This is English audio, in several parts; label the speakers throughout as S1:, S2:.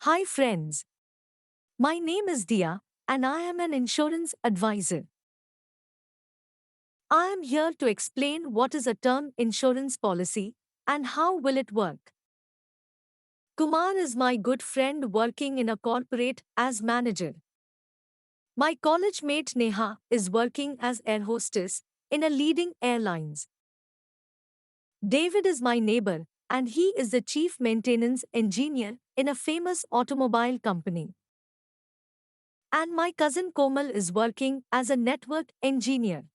S1: Hi friends, my name is Dia and I am an insurance advisor. I am here to explain what is a term insurance policy and how will it work. Kumar is my good friend working in a corporate as manager. My college mate Neha is working as air hostess in a leading airlines. David is my neighbor and he is the chief maintenance engineer in a famous automobile company. And my cousin Komal is working as a network engineer.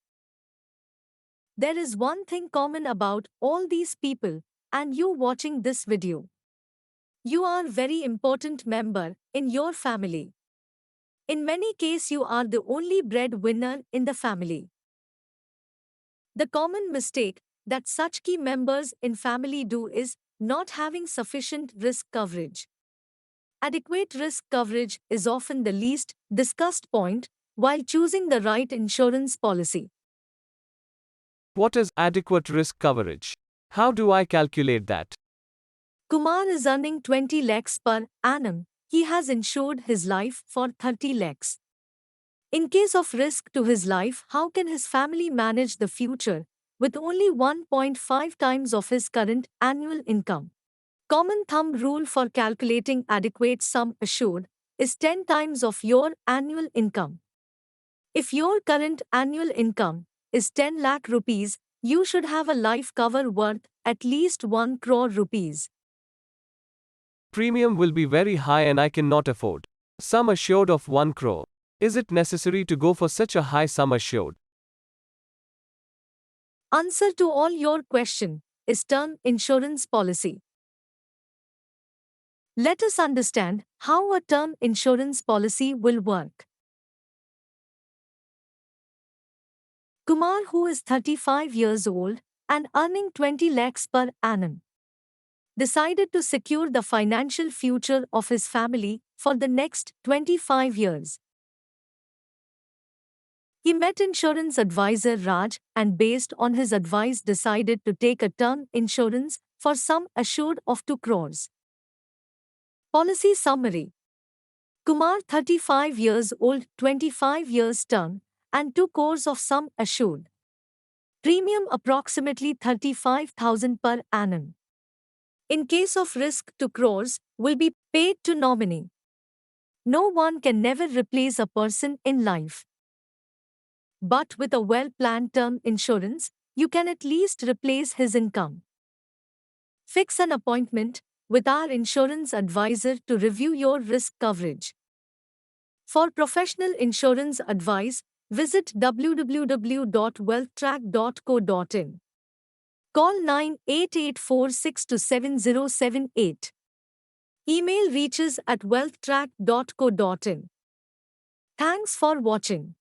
S1: There is one thing common about all these people and you watching this video. You are very important member in your family. In many cases you are the only breadwinner in the family. The common mistake that such key members in family do is not having sufficient risk coverage. Adequate risk coverage is often the least discussed point while choosing the right insurance policy.
S2: What is adequate risk coverage? How do I calculate that?
S1: Kumar is earning 20 lakhs per annum. He has insured his life for 30 lakhs. In case of risk to his life, how can his family manage the future with only 1.5 times of his current annual income? Common thumb rule for calculating adequate sum assured is 10 times of your annual income. If your current annual income is 10 lakh rupees, you should have a life cover worth at least 1 crore rupees.
S2: Premium will be very high and I cannot afford. Sum assured of 1 crore. Is it necessary to go for such a high sum assured?
S1: Answer to all your question is term insurance policy. Let us understand how a term insurance policy will work. Kumar, who is 35 years old and earning 20 lakhs per annum, decided to secure the financial future of his family for the next 25 years. He met insurance advisor Raj and based on his advice decided to take a term insurance for sum assured of 2 crores. Policy summary. Kumar 35 years old, 25 years term and 2 crores of sum assured. Premium approximately 35,000 per annum. In case of risk, 2 crores will be paid to nominee. No one can never replace a person in life. But with a well-planned term insurance, you can at least replace his income. Fix an appointment with our insurance advisor to review your risk coverage. For professional insurance advice, visit www.wealthtrack.co.in. Call 9884627078. Email reaches at wealthtrack.co.in. Thanks for watching.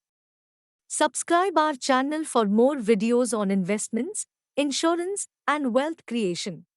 S1: Subscribe our channel for more videos on investments, insurance, and wealth creation.